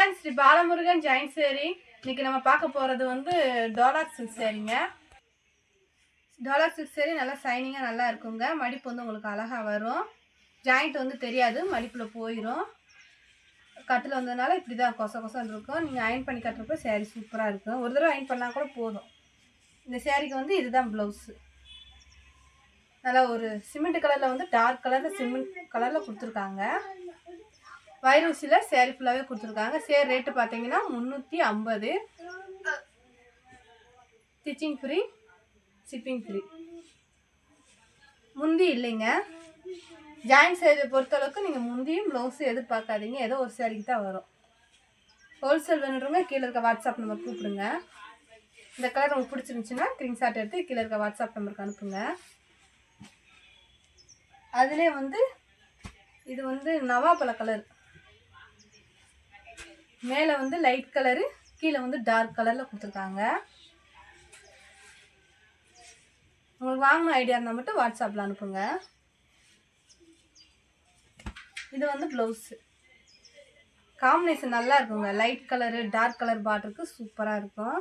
Friends, Sri Balamurugan join சேரி. இன்னைக்கு நம்ம பார்க்க போகிறது வந்து டோலாக் சில்க் சேரீங்க. டோலாக் சில்க் சேரீ நல்லா சைனிங்காக நல்லா இருக்குங்க. மடிப்பு வந்து உங்களுக்கு அழகாக வரும். ஜாயிண்ட் வந்து தெரியாது, மடிப்பில் போயிடும். கட்டில் வந்ததுனால இப்படி தான் கொச கொசன்னு இருக்கும். நீங்கள் அயன் பண்ணி கட்டுறப்போ சேரீ சூப்பராக இருக்கும். ஒரு தடவை அயன் பண்ணால் கூட போதும். இந்த சேரீக்கு வந்து இதுதான் ப்ளவுஸு. நல்லா ஒரு சிமெண்ட் கலரில் வந்து டார்க் கலரில் சிமெண்ட் கலரில் கொடுத்துருக்காங்க. வைரூசியில் சேரீ ஃபுல்லாகவே கொடுத்துருக்காங்க. சேரீ ரேட்டு பார்த்தீங்கன்னா 350. Stitching free, shipping free. முந்தி இல்லைங்க. ஜாயின் சேரீயை பொறுத்தளவுக்கு நீங்கள் முந்தியும் ப்ளவுஸும் எதிர்பார்க்காதீங்க. ஏதோ ஒரு சேரீக்கு தான் வரும். ஹோல்சேல் வேணுன்றவங்க கீழே இருக்க வாட்ஸ்அப் நம்பர் கூப்பிடுங்க. இந்த கலர் உங்களுக்கு பிடிச்சிருந்துச்சுன்னா ஸ்க்ரீன்ஷாட் எடுத்து கீழே இருக்க வாட்ஸ்அப் நம்பருக்கு அனுப்புங்க. அதிலே வந்து இது வந்து நவாப்பழ கலர், மேலே வந்து லைட் கலரு, கீழே வந்து டார்க் கலரில் கொடுத்துருக்காங்க. உங்களுக்கு வாங்கின ஐடியா இருந்தால் மட்டும் வாட்ஸ்அப்பில் அனுப்புங்க. இது வந்து ப்ளவுஸு. காம்பினேஷன் நல்லா இருக்குங்க. லைட் கலரு டார்க் கலர் பார்டருக்கு சூப்பராக இருக்கும்.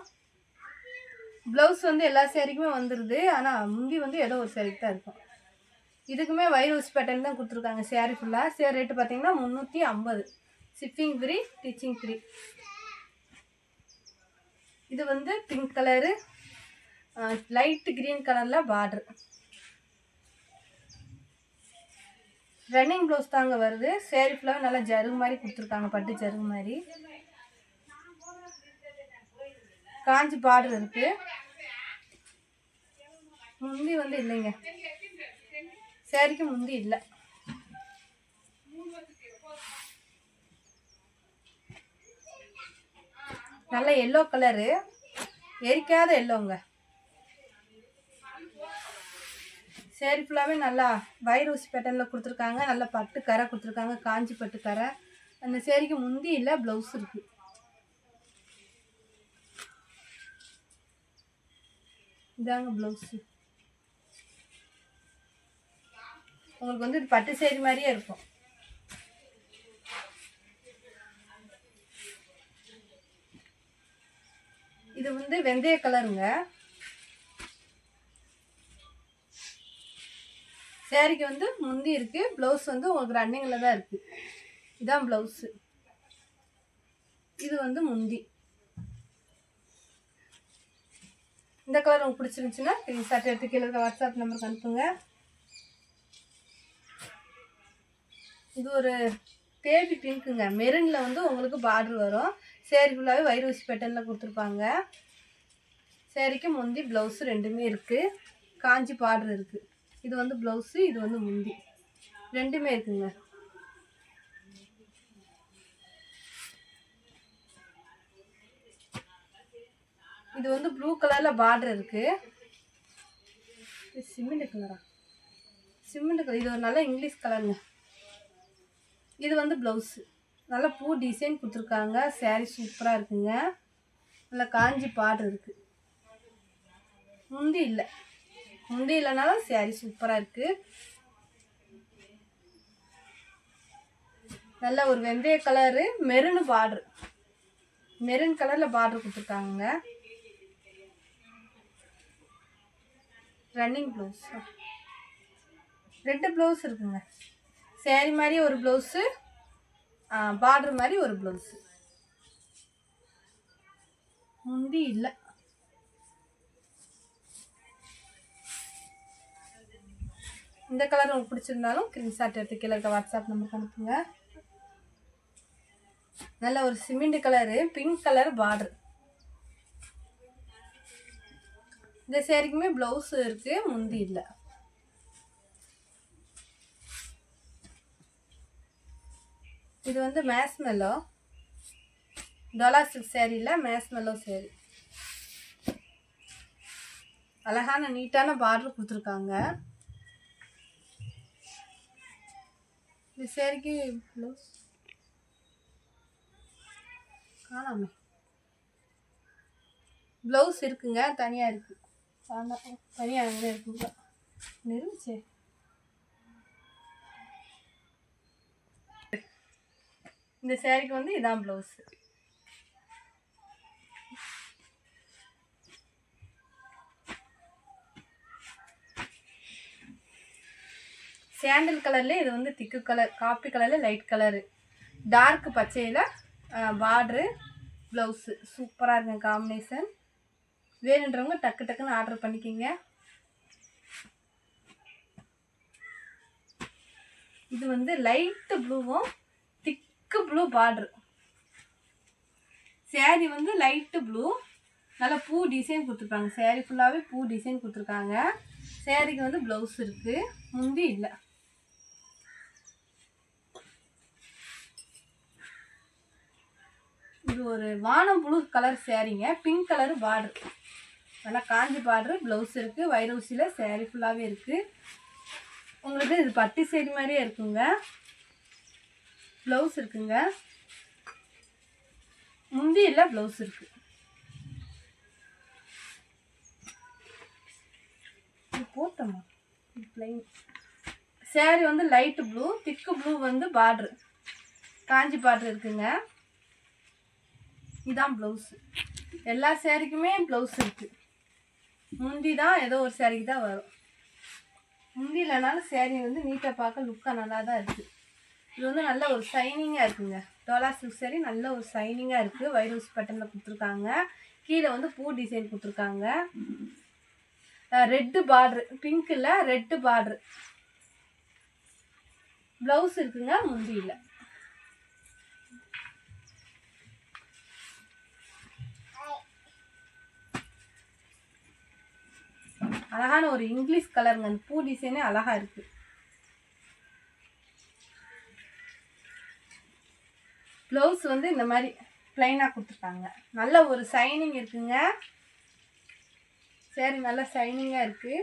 ப்ளவுஸ் வந்து எல்லா சேரீக்குமே வந்துடுது. ஆனால் முந்தி வந்து ஏதோ ஒரு சேரீக்கு தான் இருக்கும். இதுக்குமே வைரூஸ் பேட்டர்ன் தான் கொடுத்துருக்காங்க. சேரீ ஃபுல்லாக. சேரீ ரேட்டு பார்த்தீங்கன்னா 350. Shipping free, stitching free. இது வந்து பிங்க் கலரு, லைட் கிரீன் கலரில் பார்டர். ரன்னிங் ப்ளவுஸ் தாங்க வருது. சேரீ ஃபுல்லாக நல்லா ஜருகு மாதிரி கொடுத்துருக்காங்க. பட்டு ஜருகு மாதிரி காஞ்சி பார்டர் இருக்குது. முந்தி வந்து இல்லைங்க. சேரீக்கு முந்தி இல்லை. நல்ல எல்லோ கலரு, எரிக்காத எல்லோங்க. சேரீ ஃபுல்லாகவே நல்லா வைரூசி பேட்டர்னில் கொடுத்துருக்காங்க. நல்ல பட்டு கரை கொடுத்துருக்காங்க. காஞ்சி பட்டு கரை. அந்த சேரீக்கு முந்தி இல்லை, ப்ளவுஸ் இருக்குது. இதாங்க ப்ளவுஸு. உங்களுக்கு வந்து இது பட்டு சேரீ மாதிரியே இருக்கும். இது வந்து வெந்தய கலருங்க. சேரீக்கு வந்து முந்தி இருக்கு, ப்ளவுஸ் வந்து உங்களுக்கு ரன்னிங்கில் தான் இருக்கு. இதான் ப்ளவுஸு. இது வந்து முந்தி. இந்த கலர் உங்களுக்கு பிடிச்சிருந்துச்சுன்னா ஸ்க்ரீன்ஷாட் எடுத்து கீழே இருக்க வாட்ஸ்அப் நம்பருக்கு அனுப்புங்க. இது ஒரு பேபி பிங்க்குங்க. மெரூனில் வந்து உங்களுக்கு பார்டர் வரும். சேரீ ஃபுல்லாகவே வைரூசி பேட்டர்னில் கொடுத்துருப்பாங்க. சேரீக்கு முந்தி ப்ளவுஸு ரெண்டுமே இருக்குது. காஞ்சி பார்டர் இருக்குது. இது வந்து ப்ளவுஸு, இது வந்து முந்தி, ரெண்டுமே இருக்குங்க. இது வந்து ப்ளூ கலரில் பார்டர் இருக்குது. சிமெண்ட் கலரா? Cement colour. இது ஒரு நல்ல இங்கிலீஷ் கலருங்க. இது வந்து ப்ளவுஸு. நல்லா பூ டிசைன் கொடுத்துருக்காங்க. சேரீ சூப்பராக இருக்குங்க. நல்லா காஞ்சி பார்டர் இருக்குது. முந்தி இல்லை. முந்தி இல்லைனாலும் சேரீ சூப்பராக இருக்குது. நல்ல ஒரு வெந்தய கலரு, மெரூனு பார்டர். மெரூன் கலரில் பார்டர் கொடுத்துருக்காங்க. Running blouse. ரெண்டு ப்ளவுஸ் இருக்குங்க. சேரீ மாதிரி ஒரு ப்ளவுஸு, பார்டர் மாதிரி ஒரு ப்ளவுஸு. முந்தி இல்லை. இந்த கலர் உங்களுக்கு பிடிச்சிருந்தாலும் ஸ்க்ரீன்ஷாட் எடுத்து கீழே இருக்க வாட்ஸ்அப் நம்பருக்கு அனுப்புங்க. நல்ல ஒரு cement colour, pink colour border. இந்த சேரீக்குமே ப்ளவுஸ் இருக்குது, முந்தி இல்லை. இது வந்து மேஸ்மெல்லோ டோலா சில்க் சேரீயில் மேஸ்மெல்லோ சேரீ. அழகான நீட்டான பார்டர் கொடுத்துருக்காங்க. இந்த சேரீக்கு ப்ளவுஸ் காணாமே. ப்ளவுஸ் இருக்குங்க, தனியாக இருக்குது. தனியாக எங்கே இருக்குங்க? நெருங்குச்சே. இந்த சேரீக்கு வந்து இதான் ப்ளவுஸு. சாண்டல் கலரில் இது வந்து திக்கு கலர், காப்பி கலரில் லைட் கலரு, டார்க் பச்சையில் பார்ட்ரு, ப்ளவுஸு. சூப்பராக இருக்குங்க காம்பினேஷன். வேணுன்றவங்க டக்கு டக்குன்னு ஆர்டர் பண்ணிக்கிங்க. இது வந்து லைட்டு ப்ளூவும் திக்கு ப்ளூ பார்ட்ரு. சேரீ வந்து லைட்டு ப்ளூ, நல்லா பூ டிசைன் கொடுத்துருக்காங்க. சேரீ ஃபுல்லாகவே பூ டிசைன் கொடுத்துருக்காங்க. சேரீக்கு வந்து ப்ளவுஸ் இருக்குது, முந்தி இல்லை. இது ஒரு வானம் ப்ளூ கலர் சேரீங்க, பிங்க் கலரு பார்டர், நல்லா காஞ்சி பார்டரு, ப்ளவுஸ் இருக்குது. வைரூசியில் சேரீ ஃபுல்லாகவே இருக்குது. உங்களுக்கு இது பட்டு சேரீ மாதிரியே இருக்குங்க. ப்ளவுஸ் இருக்குங்க, முந்தி இல்லை, ப்ளவுஸ் இருக்குது. போட்டோமா பிளைன் சேரீ வந்து லைட்டு ப்ளூ, திக்கு ப்ளூ வந்து பார்டரு, காஞ்சி பார்டர் இருக்குங்க. இதுதான் ப்ளவுஸு. எல்லா சேரீக்குமே ப்ளவுஸ் இருக்குது. முந்தி தான் ஏதோ ஒரு சேரீக்கு தான் வரும். முந்தி இல்லைனாலும் சேரீ வந்து நீட்டாக பார்க்க லுக்காக நல்லா தான் இருக்குது. இது வந்து நல்ல ஒரு ஷைனிங்காக இருக்குங்க. டோலா சில்க் சேரீ நல்ல ஒரு ஷைனிங்காக இருக்குது. வைரூஸ் பட்டனில் கொடுத்துருக்காங்க. கீழே வந்து பூ டிசைன் கொடுத்துருக்காங்க. ரெட்டு பார்டரு, பிங்க் இல்லை, ரெட்டு பார்டரு. ப்ளவுஸ் இருக்குங்க, முந்தி இல்லை. அழகான ஒரு இங்கிலீஷ் கலருங்க. அந்த பூ டிசைனே அழகா இருக்கு. ப்ளவுஸ் வந்து இந்த மாதிரி பிளைனாக கொடுத்துருக்காங்க. நல்ல ஒரு ஷைனிங் இருக்குங்க. சேரீ நல்லா ஷைனிங்காக இருக்கு.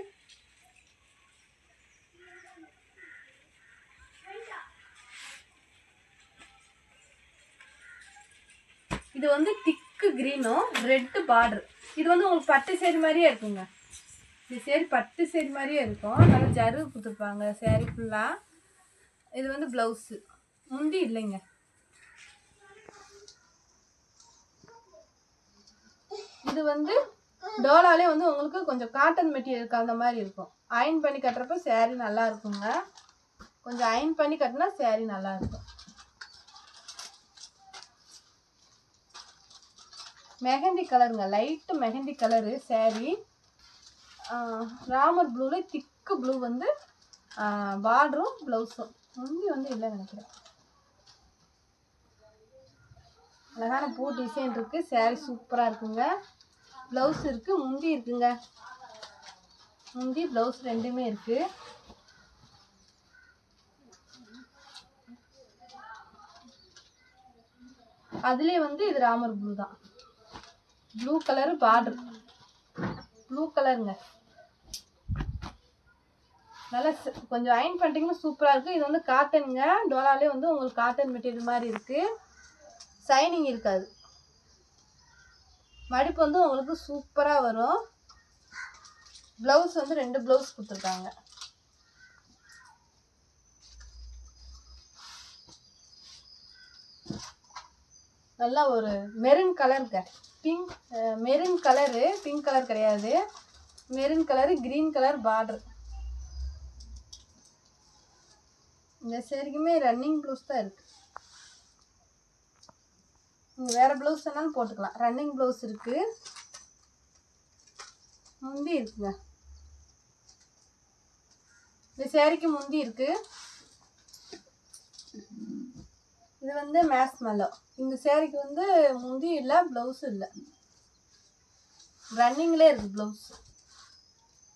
இது வந்து திக்கு கிரீனும் ரெட்டு பார்டர். இது வந்து உங்களுக்கு பட்டு சேரீ மாதிரியே இருக்குங்க. இது சேரீ பட்டு சேரீ மாதிரியே இருக்கும். நல்லா ஜரு கொடுத்துருப்பாங்க சேரீ ஃபுல்லாக. இது வந்து ப்ளவுஸு, முந்தி இல்லைங்க. இது வந்து டோலாலே வந்து உங்களுக்கு கொஞ்சம் காட்டன் மெட்டீரியல் கலந்த மாதிரி இருக்கும். அயன் பண்ணி கட்டுறப்ப சேரீ நல்லா இருக்குங்க. கொஞ்சம் அயன் பண்ணி கட்டினா சேரீ நல்லா இருக்கும். மெஹந்தி கலருங்க, லைட்டு மெஹந்தி கலரு சேரீ. ராமர் ப்ளூவில் திக்கு ப்ளூ வந்து பார்டரும் ப்ளவுஸும். முந்தி வந்து இல்லை நினைக்கிறேன். அழகான பூ டிசைன் இருக்குது. சேரீ சூப்பராக இருக்குங்க. ப்ளவுஸ் இருக்குது, முந்தி இருக்குங்க. முந்தி ப்ளவுஸ் ரெண்டுமே இருக்குது. அதுலேயே வந்து இது ராமர் ப்ளூ தான். ப்ளூ கலரு பார்டர், ப்ளூ கலருங்க. நல்லா கொஞ்சம் அயன் பண்ணிட்டீங்கன்னா சூப்பராக இருக்குது. இது வந்து காட்டனுங்க. டோலாலே வந்து உங்களுக்கு காட்டன் மெட்டீரியல் மாதிரி இருக்குது. ஷைனிங் இருக்காது. மடிப்பு வந்து உங்களுக்கு சூப்பராக வரும். ப்ளவுஸ் வந்து 2 ப்ளவுஸ் கொடுத்துருக்காங்க. நல்லா ஒரு மெரூன் கலருங்க. Pink maroon colour, pink colour கிடையாது. Maroon colour, green colour border. இந்த சேரீக்குமே ரன்னிங் ப்ளவுஸ் தான் இருக்குது. நீங்கள் வேறு ப்ளவுஸ் வேணாலும் போட்டுக்கலாம். ரன்னிங் ப்ளவுஸ் இருக்குது, முந்தி இருக்குங்க. இந்த சேரீக்கு முந்தி இருக்குது. இது வந்து மேஸ் மெல்லோ. இந்த சேரீக்கு வந்து முந்தி இல்லை, ப்ளவுஸ் இல்லை, ரன்னிங்லேயே இருக்குது ப்ளவுஸ்.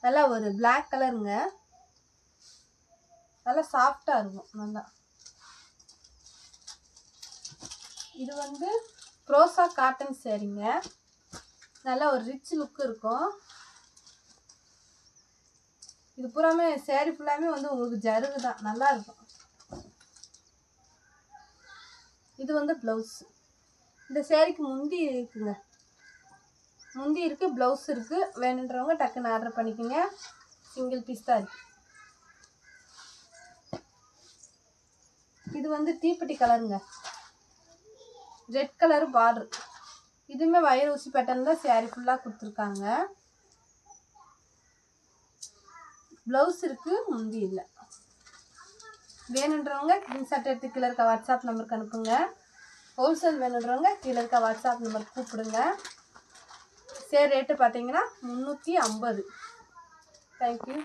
நல்லா ஒரு பிளாக் கலருங்க. நல்லா சாஃப்டாக இருக்கும் நல்லா. இது வந்து ப்ரோசா காட்டன் சேரீங்க. நல்லா ஒரு ரிச் லுக் இருக்கும். இது பூராமே சேரீ ஃபுல்லாமே வந்து உங்களுக்கு ஜருகு தான், நல்லா இருக்கும். இது வந்து ப்ளவுஸ். இந்த சேரீக்கு முந்தி இருக்குங்க. முந்தி இருக்குது, ப்ளவுஸ் இருக்குது. வேணுன்றவங்க டக்குன்னு ஆர்டர் பண்ணிக்கோங்க. சிங்கிள் பீஸ் தான் இருக்குது. இது வந்து தீப்பெட்டி கலருங்க. Red colour border. இதுவுமே வயர் ஊசி பேட்டர்ன் தான் சேரீ ஃபுல்லாக கொடுத்துருக்காங்க. ப்ளவுஸ் இருக்குது, முந்தி இல்லை. வேணுன்றவங்க ஸ்க்ரீன்ஷாட் எடுத்து கீழே இருக்க வாட்ஸ்அப் நம்பருக்கு அனுப்புங்க. ஹோல்சேல் வேணுன்றவங்க கீழே இருக்க வாட்ஸ்அப் நம்பருக்கு கூப்பிடுங்க. சேர் ரேட்டு பார்த்தீங்கன்னா 350. தேங்க்யூ.